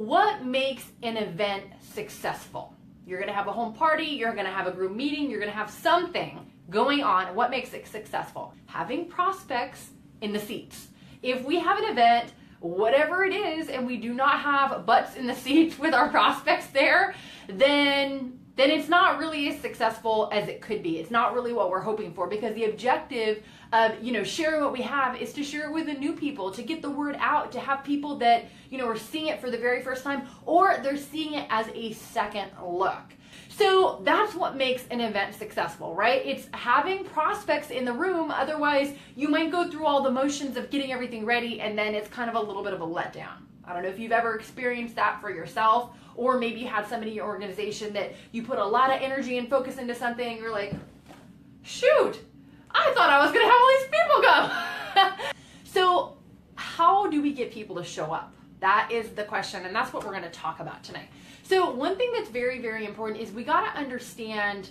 what makes an event successful? You're going to have a home party, you're going to have a group meeting, you're going to have something going on. What makes it successful? Having prospects in the seats. If we have an event, whatever it is, and we do not have butts in the seats with our prospects there, then it's not really as successful as it could be. It's not really what we're hoping for, because the objective of, sharing what we have is to share it with the new people, to get the word out, to have people that, are seeing it for the very first time, or they're seeing it as a second look. So that's what makes an event successful, right? It's having prospects in the room. Otherwise, you might go through all the motions of getting everything ready, and then it's kind of a little bit of a letdown. I don't know if you've ever experienced that for yourself, or maybe you had somebody in your organization that you put a lot of energy and focus into something, and you're like, shoot, I thought I was going to have all these people come. So how do we get people to show up? That is the question, and that's what we're going to talk about tonight. So one thing that's very, very important is we got to understand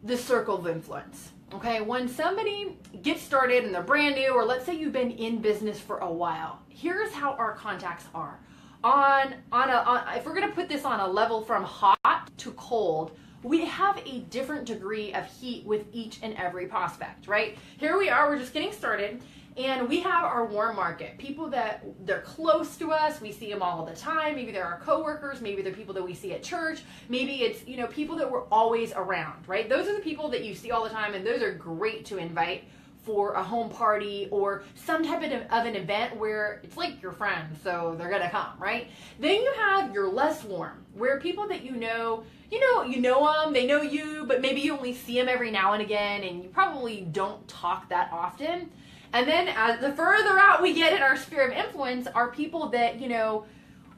the circle of influence. Okay, when somebody gets started and they're brand new, or let's say you've been in business for a while, here's how our contacts are. If we're going to put this on a level from hot to cold, we have a different degree of heat with each and every prospect, right? Here we are, we're just getting started, and we have our warm market, people that they're close to us, we see them all the time, maybe they're our coworkers, maybe they're people that we see at church, maybe it's, people that we're always around, right? Those are the people that you see all the time, and those are great to invite for a home party or some type of an event where it's like your friends, so they're gonna come, right? Then you have your less warm, where people that you know them, they know you, but maybe you only see them every now and again, and you probably don't talk that often. And then as the further out we get in our sphere of influence, are people that,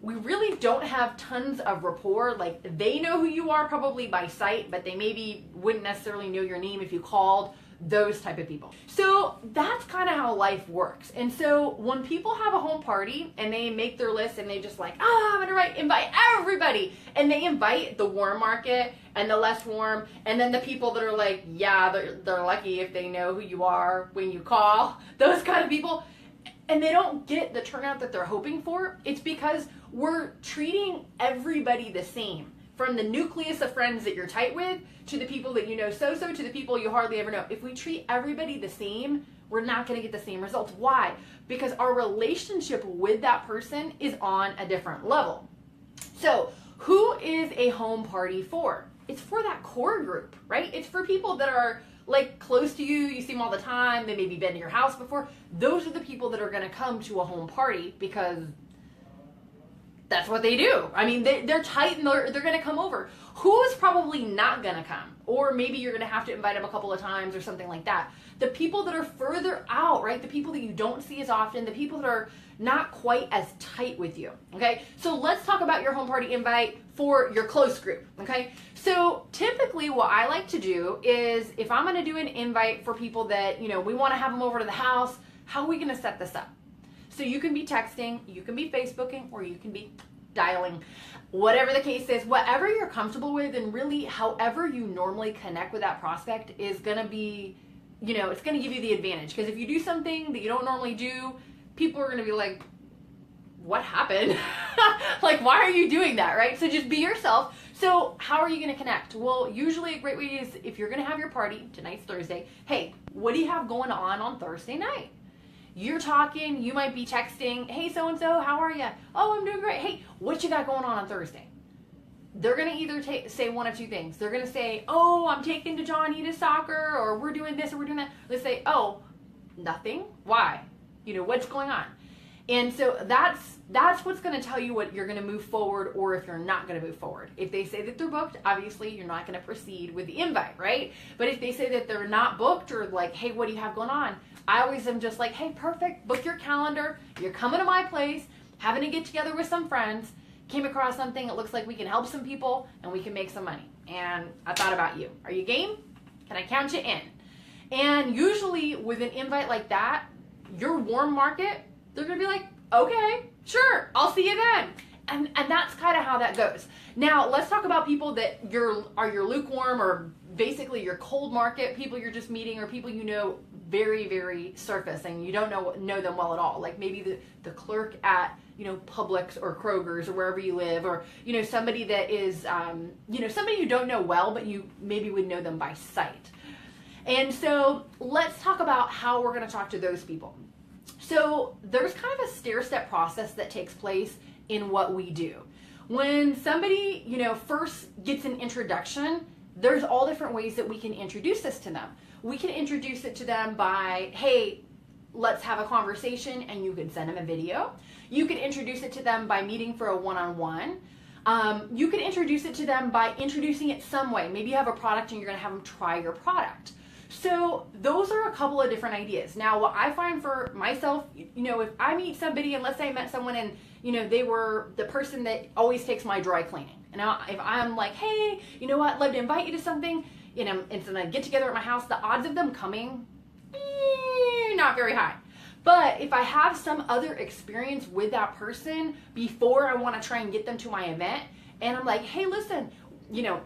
we really don't have tons of rapport. Like, they know who you are probably by sight, but they maybe wouldn't necessarily know your name if you called. Those type of people. So that's kind of how life works. And so when people have a home party and they make their list and they just like, I'm gonna invite everybody, and they invite the warm market and the less warm, and then the people that are like, they're lucky if they know who you are when you call, those kind of people, and they don't get the turnout that they're hoping for, it's because we're treating everybody the same. From the nucleus of friends that you're tight with, to the people that you know so-so, to the people you hardly ever know. If we treat everybody the same, we're not going to get the same results. Why? Because our relationship with that person is on a different level. So who is a home party for? It's for that core group, right? It's for people that are like close to you, you see them all the time, they maybe been to your house before. Those are the people that are going to come to a home party because that's what they do. I mean, they're tight and they're going to come over. Who is probably not going to come? Or maybe you're going to have to invite them a couple of times or something like that. The people that are further out, right? The people that you don't see as often, the people that are not quite as tight with you, okay? So let's talk about your home party invite for your close group, okay? So typically what I like to do is, if I'm going to do an invite for people that, we want to have them over to the house, how are we going to set this up? So you can be texting, you can be Facebooking, or you can be dialing, whatever the case is, whatever you're comfortable with, and really however you normally connect with that prospect is going to be, it's going to give you the advantage. Because if you do something that you don't normally do, people are going to be like, what happened? Like, why are you doing that, right? So just be yourself. So how are you going to connect? Well, usually a great way is, if you're going to have your party, tonight's Thursday, hey, what do you have going on Thursday night? You're talking, you might be texting, hey, so-and-so, how are you? Oh, I'm doing great. Hey, what you got going on Thursday? They're going to either say one of two things. They're going to say, oh, I'm taking to Johnny to soccer, or we're doing this, or we're doing that. They say, oh, nothing. Why? What's going on? And so that's what's going to tell you what you're going to move forward, or if you're not going to move forward. If they say that they're booked, obviously you're not going to proceed with the invite, right? But if they say that they're not booked, or like, hey, what do you have going on? I always am just like, hey, perfect, book your calendar. You're coming to my place, having to get together with some friends, came across something, it looks like we can help some people and we can make some money. And I thought about you. Are you game? Can I count you in? And usually with an invite like that, your warm market, they're going to be like, okay, sure, I'll see you then. And that's kind of how that goes. Now, let's talk about people that are your lukewarm, or basically your cold market, people you're just meeting, or people very, very surface and you don't know them well at all. Like maybe the clerk at, Publix or Kroger's or wherever you live, or, somebody that is, somebody you don't know well, but you maybe would know them by sight. And so let's talk about how we're going to talk to those people. So there's kind of a stair-step process that takes place in what we do. When somebody, first gets an introduction, there's all different ways that we can introduce this to them. We can introduce it to them by, hey, let's have a conversation, and you can send them a video. You can introduce it to them by meeting for a one-on-one. You can introduce it to them by introducing it some way. Maybe you have a product and you're going to have them try your product. So those are a couple of different ideas. Now, what I find for myself, if I meet somebody, and let's say I met someone and, they were the person that always takes my dry cleaning. And now if I'm like, hey, I'd love to invite you to something, it's a get together at my house, the odds of them coming, not very high. But if I have some other experience with that person before I want to try and get them to my event, and I'm like, hey, listen,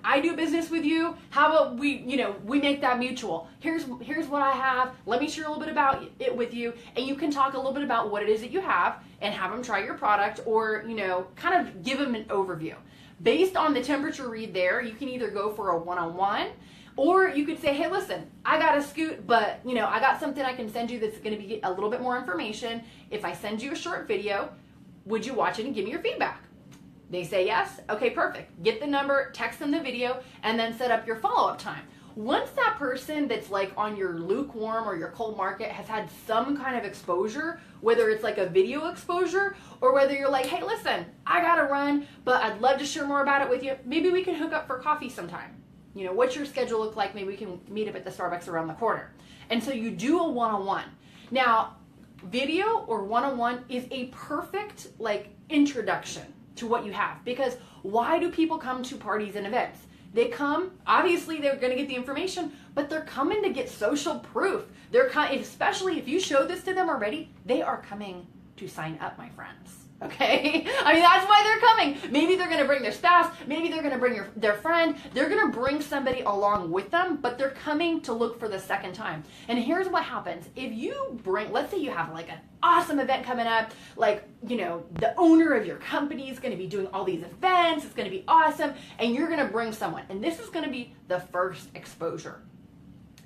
I do business with you. How about we make that mutual? Here's what I have. Let me share a little bit about it with you. And you can talk a little bit about what it is that you have and have them try your product, or, kind of give them an overview. Based on the temperature read there, you can either go for a one-on-one, or you could say, hey, listen, I got a scoot, but, I got something I can send you that's going to be a little bit more information. If I send you a short video, would you watch it and give me your feedback? They say yes. Okay, perfect. Get the number, text them the video, and then set up your follow-up time. Once that person that's like on your lukewarm or your cold market has had some kind of exposure, whether it's like a video exposure or whether you're like, hey, listen, I gotta run, but I'd love to share more about it with you. Maybe we can hook up for coffee sometime. What's your schedule look like? Maybe we can meet up at the Starbucks around the corner. And so you do a one-on-one. Now, video or one-on-one is a perfect introduction to what you have, because why do people come to parties and events? They come, obviously they're going to get the information, but they're coming to get social proof. Especially if you show this to them already, they are coming to sign up, my friends. Okay? That's why they're coming. Maybe they're going to bring their spouse. Maybe they're going to bring their friend. They're going to bring somebody along with them, but they're coming to look for the second time. And here's what happens. If you let's say you have an awesome event coming up, the owner of your company is going to be doing all these events. It's going to be awesome. And you're going to bring someone. And this is going to be the first exposure.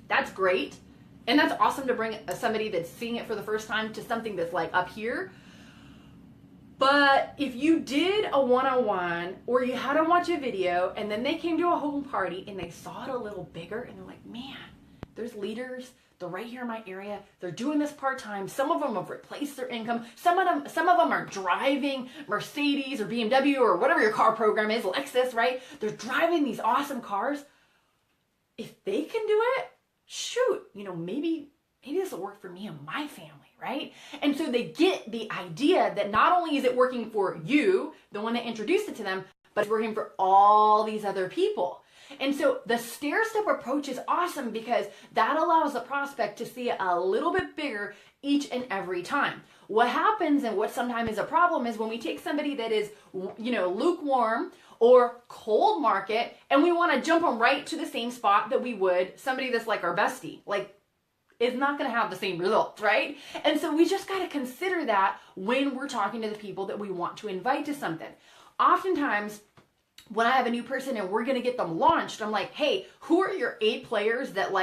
That's great. And that's awesome to bring somebody that's seeing it for the first time to something that's up here. But if you did a one-on-one, or you had them watch a video and then they came to a home party and they saw it a little bigger and they're like, man, there's leaders, they're right here in my area, they're doing this part-time, some of them have replaced their income, some of them are driving Mercedes or BMW or whatever your car program is, Lexus, right? They're driving these awesome cars. If they can do it, shoot, maybe this will work for me and my family, right? And so they get the idea that not only is it working for you, the one that introduced it to them, but it's working for all these other people. And so the stair-step approach is awesome because that allows the prospect to see it a little bit bigger each and every time. What happens, and what sometimes is a problem, is when we take somebody that is, lukewarm or cold market, and we want to jump them right to the same spot that we would somebody that's like our bestie. Is not going to have the same results, right? And so we just got to consider that when we're talking to the people that we want to invite to something. Oftentimes, when I have a new person and we're going to get them launched, I'm like, hey, who are your 8 players that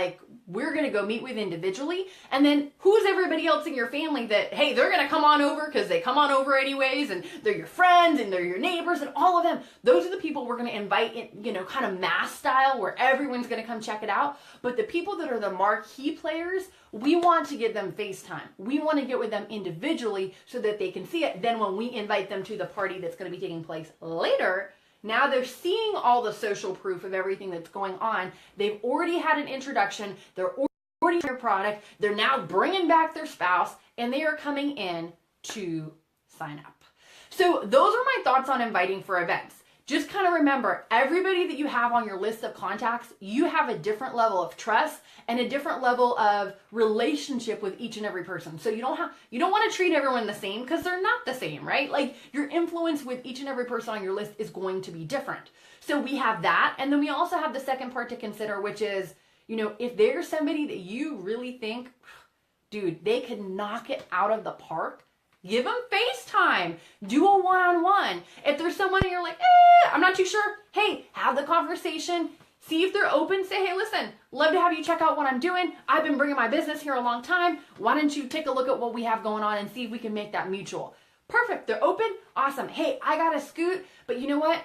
we're going to go meet with individually? And then who's everybody else in your family that, hey, they're going to come on over because they come on over anyways, and they're your friends and they're your neighbors and all of them. Those are the people we're going to invite in, kind of mass style where everyone's going to come check it out. But the people that are the marquee players, we want to give them FaceTime. We want to get with them individually so that they can see it. Then when we invite them to the party that's going to be taking place later, now they're seeing all the social proof of everything that's going on. They've already had an introduction. They're already their product. They're now bringing back their spouse, and they are coming in to sign up. So those are my thoughts on inviting for events. Just kind of remember, everybody that you have on your list of contacts, you have a different level of trust and a different level of relationship with each and every person. So you don't want to treat everyone the same, because they're not the same, right? Your influence with each and every person on your list is going to be different. So we have that. And then we also have the second part to consider, which is, if there's somebody that you really think dude, they could knock it out of the park. Give them FaceTime. Do a one-on-one. If there's someone and you're like, I'm not too sure, hey, have the conversation. See if they're open. Say, hey, listen, love to have you check out what I'm doing. I've been bringing my business here a long time. Why don't you take a look at what we have going on and see if we can make that mutual? Perfect. They're open. Awesome. Hey, I got to scoot, but you know what?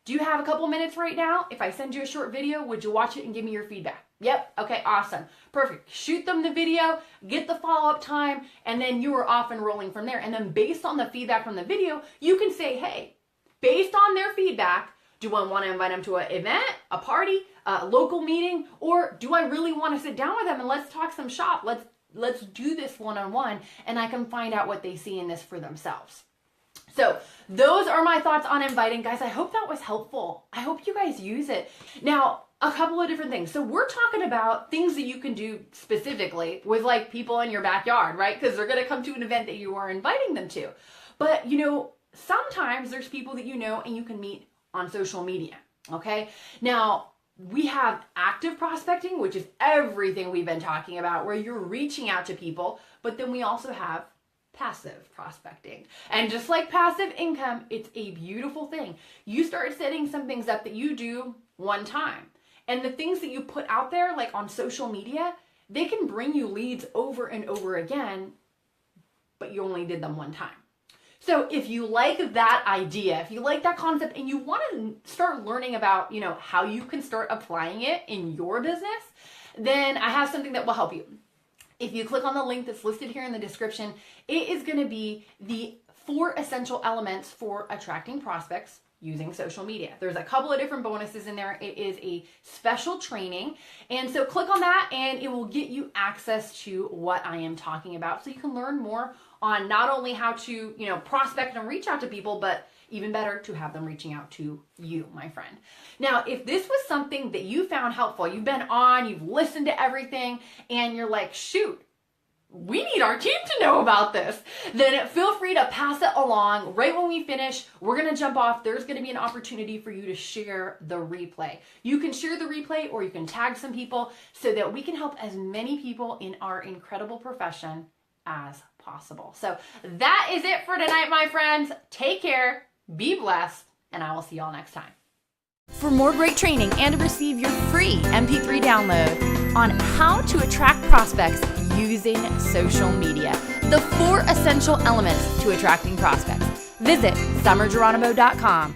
Do you have a couple minutes right now? If I send you a short video, would you watch it and give me your feedback? Yep. Okay, awesome. Perfect. Shoot them the video, get the follow-up time, and then you are off and rolling from there. And then based on the feedback from the video, you can say, hey, based on their feedback, do I want to invite them to an event, a party, a local meeting, or do I really want to sit down with them and let's talk some shop? Let's do this one-on-one, and I can find out what they see in this for themselves. So those are my thoughts on inviting. Guys, I hope that was helpful. I hope you guys use it. Now, a couple of different things. So we're talking about things that you can do specifically with like people in your backyard, right? Because they're going to come to an event that you are inviting them to. But, you know, sometimes there's people that you know and you can meet on social media, okay? Now, we have active prospecting, which is everything we've been talking about, where you're reaching out to people, but then we also have passive prospecting. And just like passive income, it's a beautiful thing. You start setting some things up that you do one time. And the things that you put out there, like on social media, they can bring you leads over and over again, but you only did them one time. So if you like that idea, if you like that concept and you want to start learning about, you know, how you can start applying it in your business, then I have something that will help you. If you click on the link that's listed here in the description, it is going to be the 4 essential elements for attracting prospects using social media. There's a couple of different bonuses in there. It is a special training. And so click on that and it will get you access to what I am talking about. So you can learn more on not only how to, you know, prospect and reach out to people, but even better to have them reaching out to you, my friend. Now, if this was something that you found helpful, you've been on, you've listened to everything, and you're like, shoot, we need our team to know about this, then feel free to pass it along. Right when we finish, we're going to jump off. There's going to be an opportunity for you to share the replay. You can share the replay or you can tag some people so that we can help as many people in our incredible profession as possible. So that is it for tonight, my friends. Take care, be blessed, and I will see y'all next time. For more great training and to receive your free MP3 download on how to attract prospects using social media, the 4 essential elements to attracting prospects, visit summergeronimo.com.